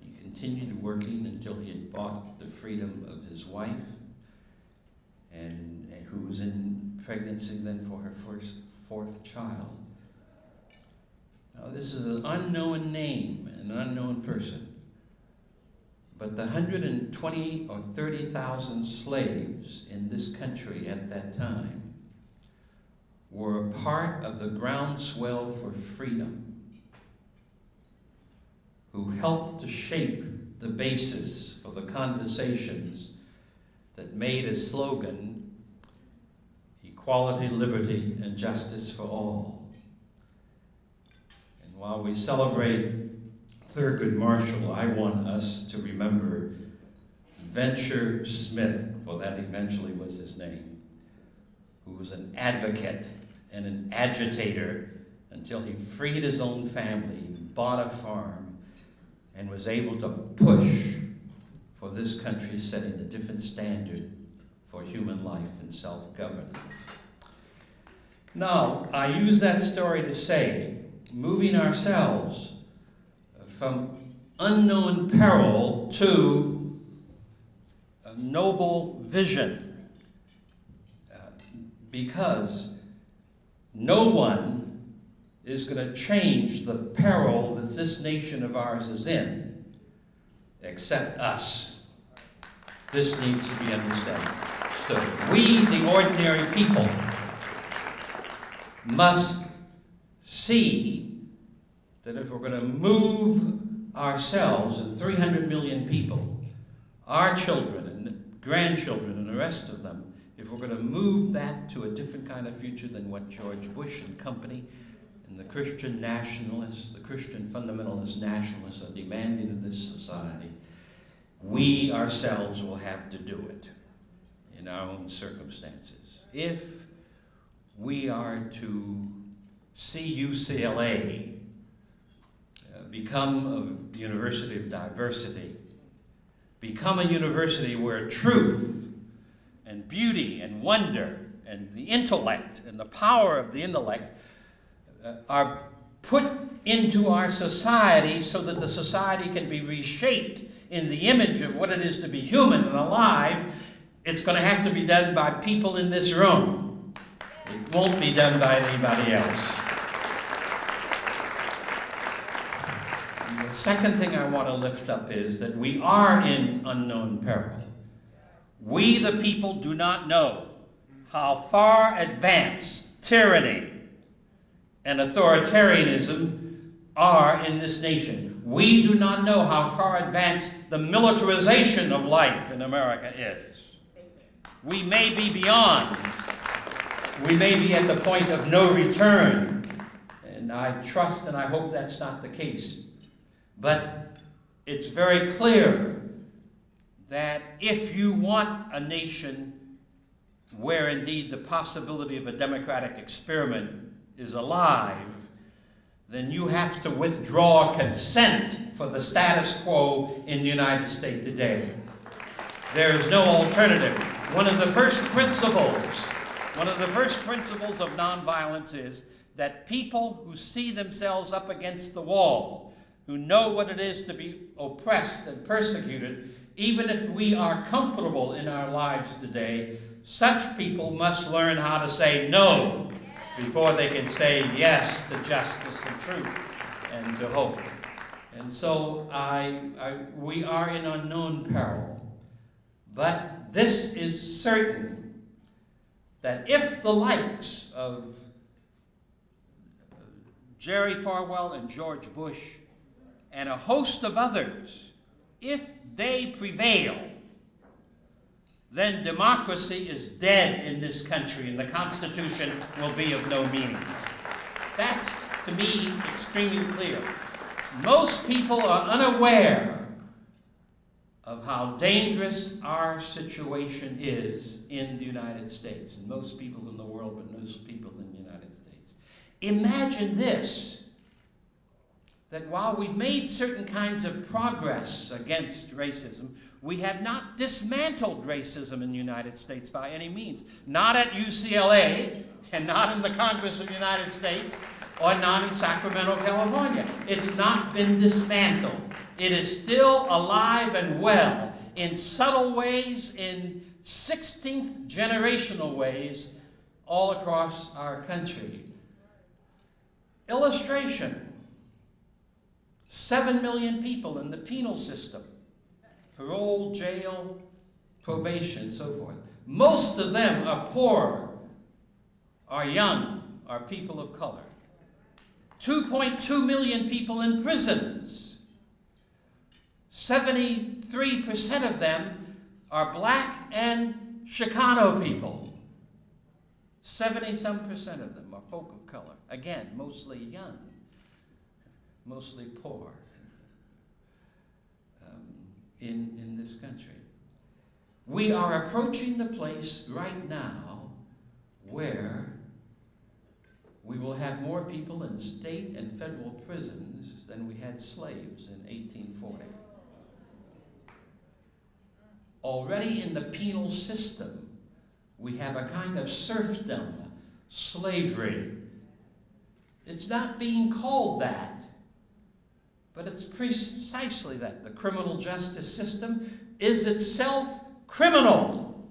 He continued working until he had bought the freedom of his wife, and who was in pregnancy then for her 4th child. Now this is an unknown name, an unknown person. But the 120 or 30,000 slaves in this country at that time were a part of the groundswell for freedom, who helped to shape the basis for the conversations that made a slogan, equality, liberty, and justice for all. And while we celebrate Thurgood Marshall, I want us to remember Venture Smith, for that eventually was his name, who was an advocate and an agitator until he freed his own family, bought a farm, and was able to push for this country setting a different standard for human life and self-governance. Now, I use that story to say, moving ourselves from unknown peril to a noble vision, because no one is going to change the peril that this nation of ours is in except us. This needs to be understood. We, the ordinary people, must see that if we're going to move ourselves and 300 million people, our children and grandchildren and the rest of them, if we're going to move that to a different kind of future than what George Bush and company and the Christian nationalists, the Christian fundamentalist nationalists are demanding of this society, we ourselves will have to do it in our own circumstances. If we are to see UCLA become a university of diversity, become a university where truth and beauty and wonder and the intellect and the power of the intellect are put into our society so that the society can be reshaped in the image of what it is to be human and alive, it's going to have to be done by people in this room. It won't be done by anybody else. The second thing I want to lift up is that we are in unknown peril. We, the people, do not know how far advanced tyranny and authoritarianism are in this nation. We do not know how far advanced the militarization of life in America is. We may be beyond. We may be at the point of no return. And I trust and I hope that's not the case. But it's very clear that if you want a nation where indeed the possibility of a democratic experiment is alive, then you have to withdraw consent for the status quo in the United States today. There is no alternative. One of the first principles of nonviolence is that people who see themselves up against the wall, who know what it is to be oppressed and persecuted, even if we are comfortable in our lives today, such people must learn how to say no before they can say yes to justice and truth. and to hope. And so we are in unknown peril. But this is certain, that if the likes of Jerry Falwell and George Bush and a host of others, if they prevail, then democracy is dead in this country and the Constitution will be of no meaning. That's, to me, extremely clear. Most people are unaware of how dangerous our situation is in the United States, and most people in the world, but most people in the United States. Imagine this, that while we've made certain kinds of progress against racism, we have not dismantled racism in the United States by any means. Not at UCLA, and not in the Congress of the United States, or not in Sacramento, California. It's not been dismantled. It is still alive and well in subtle ways, in 16th generational ways, all across our country. Illustration: 7 million people in the penal system, parole, jail, probation, so forth. Most of them are poor, are young, are people of color. 2.2 million people in prisons. 73% of them are black and Chicano people. 70-some% of them are folk of color. Again, mostly young, mostly poor in this country. We are approaching the place right now where we will have more people in state and federal prisons than we had slaves in 1840. Already in the penal system, we have a kind of serfdom, slavery. It's not being called that, but it's precisely that. The criminal justice system is itself criminal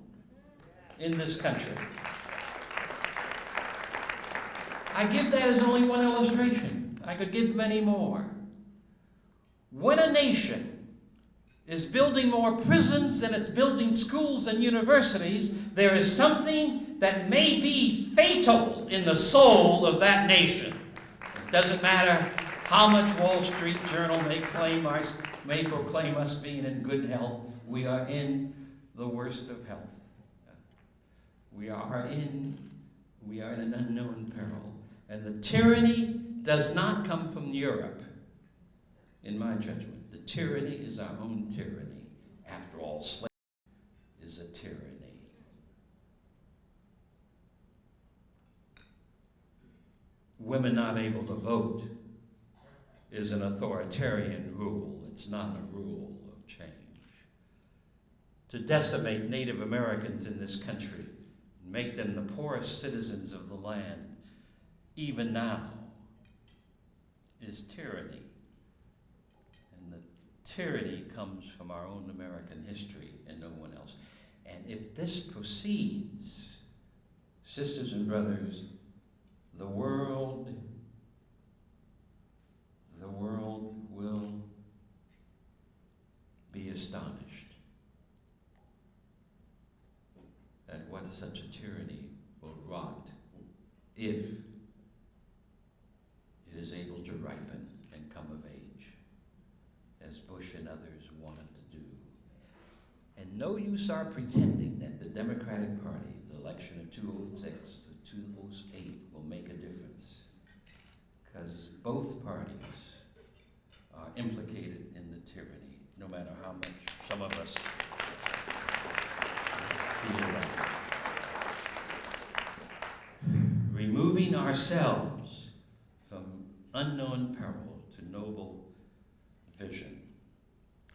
in this country. I give that as only one illustration. I could give many more. When a nation is building more prisons than it's building schools and universities, there is something that may be fatal in the soul of that nation. It doesn't matter how much Wall Street Journal may proclaim us being in good health. We are in the worst of health. We are in an unknown peril. And the tyranny does not come from Europe, in my judgment. The tyranny is our own tyranny. After all, slavery is a tyranny. Women not able to vote is an authoritarian rule. It's not a rule of change. To decimate Native Americans in this country, make them the poorest citizens of the land, even now, is tyranny. And the tyranny comes from our own American history and no one else. And if this proceeds, sisters and brothers, the world will be astonished at what such a tyranny will wrought if it is able to ripen and come of age, as Bush and others wanted to do. And no use our pretending that the Democratic Party, the election of 2006 or 2008, will make a difference, because both parties are implicated in the tyranny, no matter how much some of us feel that. Removing ourselves from unknown peril to noble vision.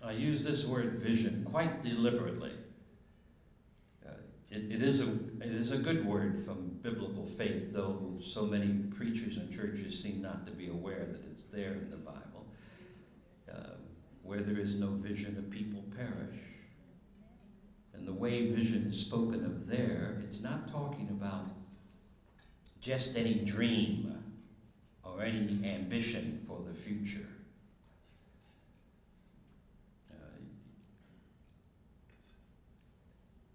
I use this word vision quite deliberately. It is a good word from biblical faith, though so many preachers and churches seem not to be aware that it's there in the Bible. Where there is no vision, the people perish. And the way vision is spoken of there, it's not talking about just any dream. or any ambition for the future.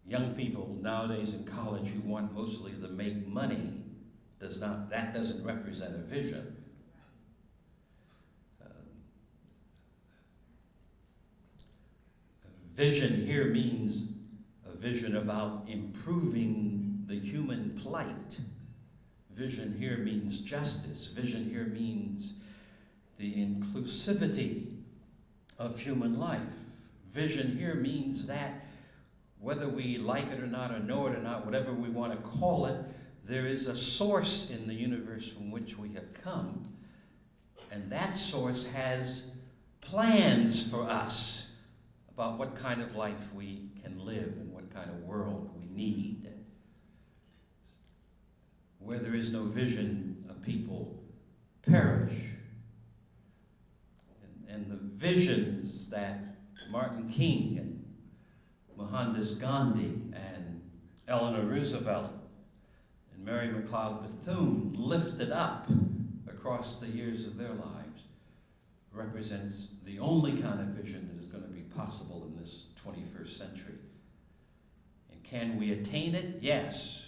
Young people nowadays in college who want mostly to make money, that doesn't represent a vision. Vision here means a vision about improving the human plight. Vision here means justice. Vision here means the inclusivity of human life. Vision here means that whether we like it or not, or know it or not, whatever we want to call it, there is a source in the universe from which we have come, and that source has plans for us about what kind of life we can live and what kind of world we need. Where there is no vision, a people perish. And the visions that Martin King and Mohandas Gandhi and Eleanor Roosevelt and Mary McLeod Bethune lifted up across the years of their lives represents the only kind of vision that is going to be possible in this 21st century. And can we attain it? Yes.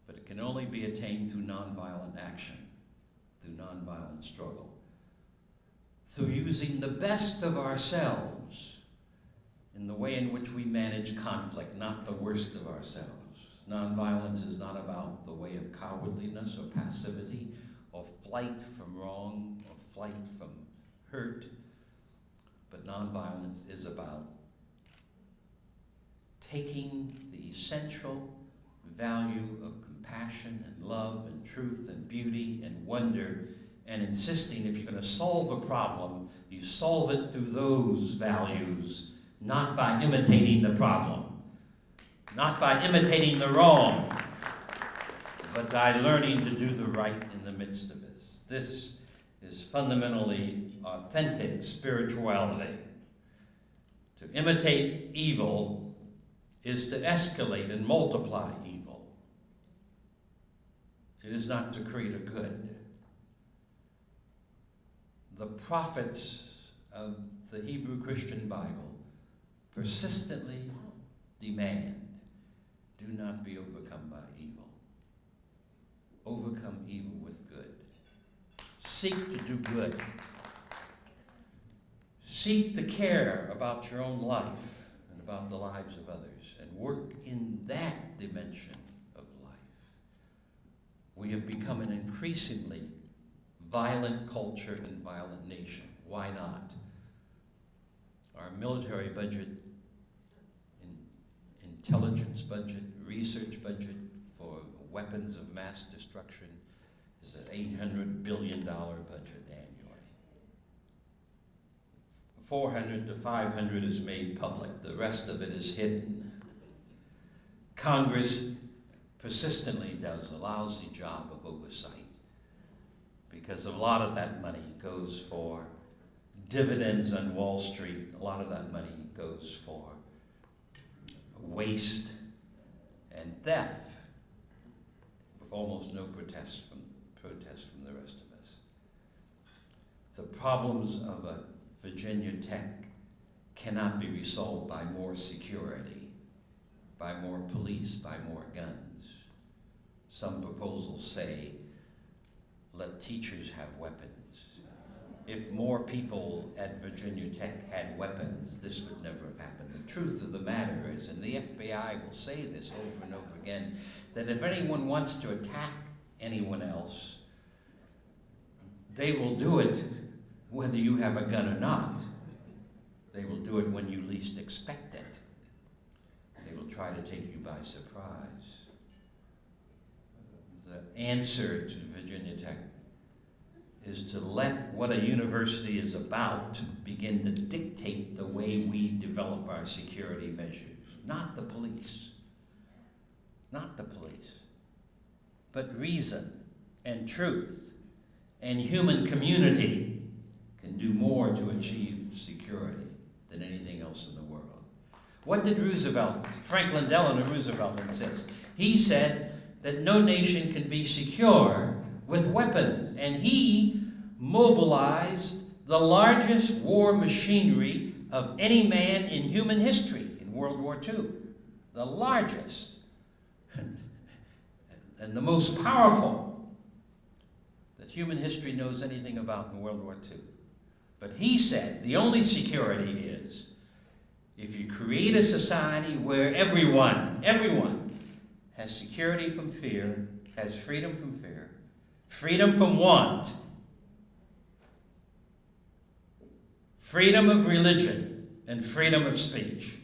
But it can only be attained through nonviolent action, through nonviolent struggle, through using the best of ourselves in the way in which we manage conflict, not the worst of ourselves. Nonviolence is not about the way of cowardliness or passivity or flight from wrong or flight from hurt, but nonviolence is about taking the essential value of compassion and love and truth and beauty and wonder and insisting if you're going to solve a problem, you solve it through those values, not by imitating the problem, not by imitating the wrong, but by learning to do the right in the midst of this. This is fundamentally authentic spirituality. To imitate evil is to escalate and multiply evil. It is not to create a good. The prophets of the Hebrew Christian Bible persistently demand, do not be overcome by evil. Overcome evil with good. Seek to do good. Seek to care about your own life and about the lives of others, and work in that dimension of life. We have become an increasingly violent culture and violent nation. Why not? Our military budget, intelligence budget, research budget for weapons of mass destruction is an $800 billion budget annually. 400 to 500 is made public. The rest of it is hidden. Congress persistently does a lousy job of oversight because a lot of that money goes for dividends on Wall Street. A lot of that money goes for waste and theft, with almost no protest from the rest of us. The problems of a Virginia Tech cannot be resolved by more security, by more police, by more guns. Some proposals say, let teachers have weapons. If more people at Virginia Tech had weapons, this would never have happened. The truth of the matter is, and the FBI will say this over and over again, that if anyone wants to attack anyone else, they will do it whether you have a gun or not. They will do it when you least expect it. They will try to take you by surprise. The answer to Virginia Tech is to let what a university is about begin to dictate the way we develop our security measures. Not the police. Not the police. But reason and truth and human community can do more to achieve security than anything else in the world. What did Franklin Delano Roosevelt insist? He said that no nation can be secure with weapons, and he mobilized the largest war machinery of any man in human history in World War II. The largest and the most powerful that human history knows anything about in World War II. But he said the only security is if you create a society where everyone has security from fear, has freedom from fear, freedom from want, freedom of religion, and freedom of speech.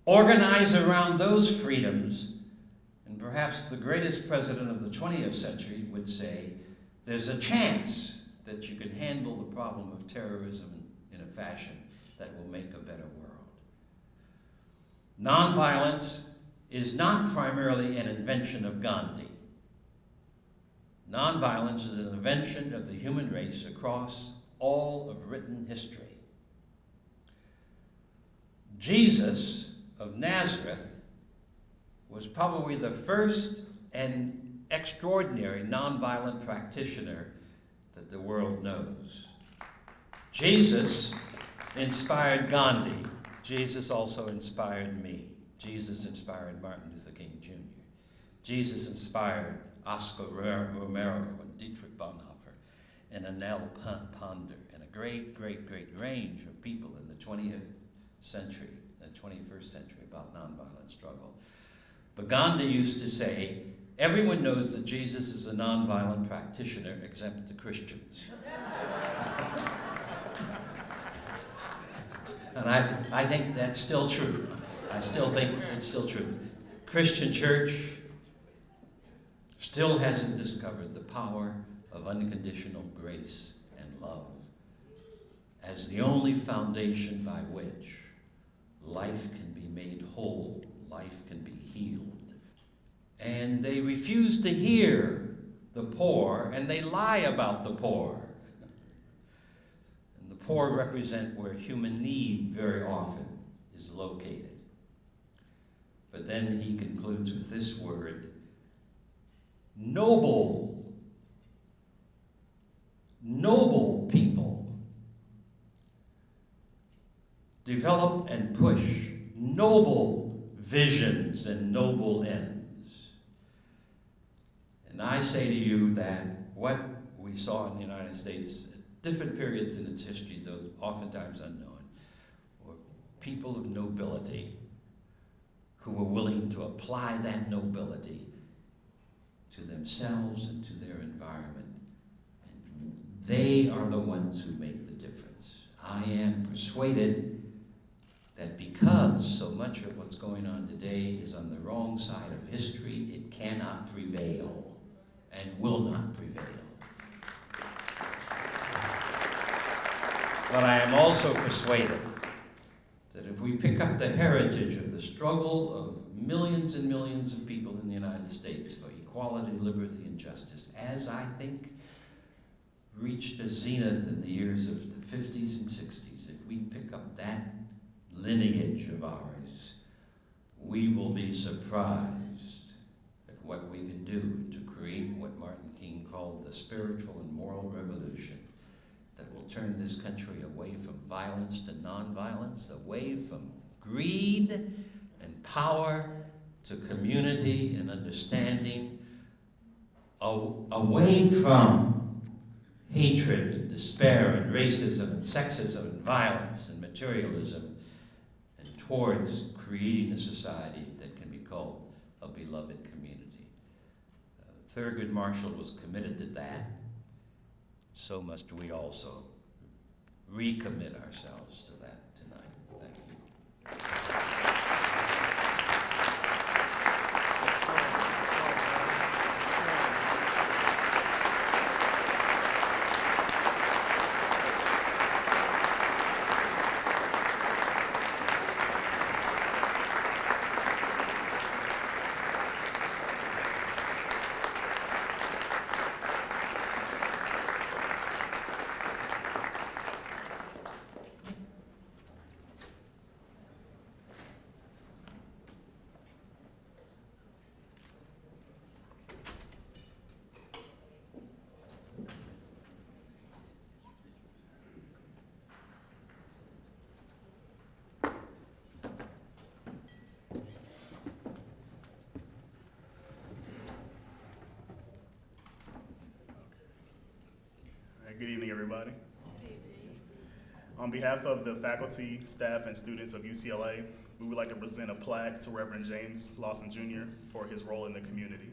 Organize around those freedoms, and perhaps the greatest president of the 20th century would say, there's a chance that you can handle the problem of terrorism in a fashion that will make a better world. Nonviolence is not primarily an invention of Gandhi. Nonviolence is an invention of the human race across all of written history. Jesus of Nazareth was probably the first and extraordinary nonviolent practitioner that the world knows. Jesus inspired Gandhi. Jesus also inspired me. Jesus inspired Martin Luther King Jr. Jesus inspired Oscar Romero and Dietrich Bonhoeffer and Anel Ponder and a great range of people in the 20th century, the 21st century about nonviolent struggle. But Gandhi used to say, everyone knows that Jesus is a nonviolent practitioner except the Christians. And I think that's still true. I still think it's still true. Christian church still hasn't discovered the power of unconditional grace and love as the only foundation by which life can be made whole, life can be healed. And they refuse to hear the poor, and they lie about the poor. And the poor represent where human need very often is located. But then he concludes with this word, noble people develop and push noble visions and noble ends. And I say to you that what we saw in the United States at different periods in its history, those oftentimes unknown, were people of nobility who were willing to apply that nobility to themselves and to their environment. And they are the ones who make the difference. I am persuaded that because so much of what's going on today is on the wrong side of history, it cannot prevail and will not prevail. But I am also persuaded that if we pick up the heritage of the struggle of millions and millions of people in the United States for equality, liberty, and justice, as I think reached a zenith in the years of the 50s and 60s, if we pick up that lineage of ours, we will be surprised at what we can do to create what Martin King called the spiritual and moral revolution that will turn this country away from violence to nonviolence, away from greed and power to community and understanding, away from hatred and despair and racism and sexism and violence and materialism, and towards creating a society that can be called a beloved community. Thurgood Marshall was committed to that. So must we also recommit ourselves to that tonight. Thank you. everybody. On behalf of the faculty, staff, and students of UCLA, we would like to present a plaque to Reverend James Lawson Jr. for his role in the community.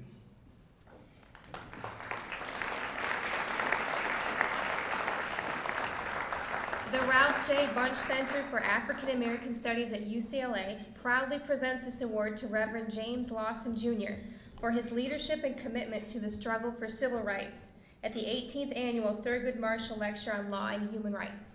The Ralph Bunche Center for African American Studies at UCLA proudly presents this award to Reverend James Lawson Jr. for his leadership and commitment to the struggle for civil rights at the 18th Annual Thurgood Marshall Lecture on Law and Human Rights.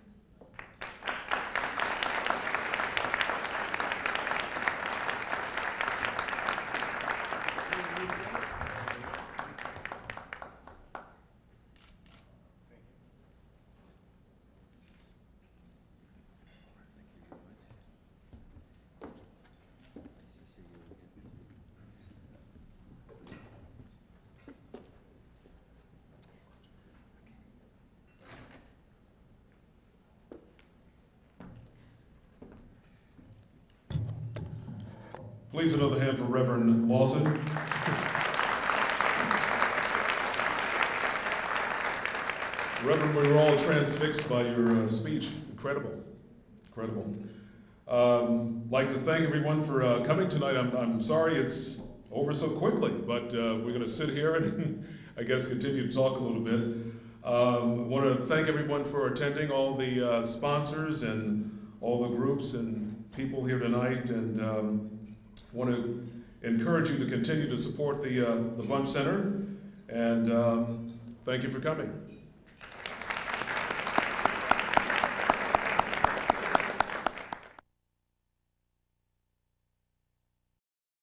Please another hand for Reverend Lawson. Reverend, we were all transfixed by your speech. Incredible, incredible. Like to thank everyone for coming tonight. I'm sorry it's over so quickly, but we're going to sit here and I guess continue to talk a little bit. I want to thank everyone for attending, all the sponsors and all the groups and people here tonight, and want to encourage you to continue to support the Bunche Center, and thank you for coming.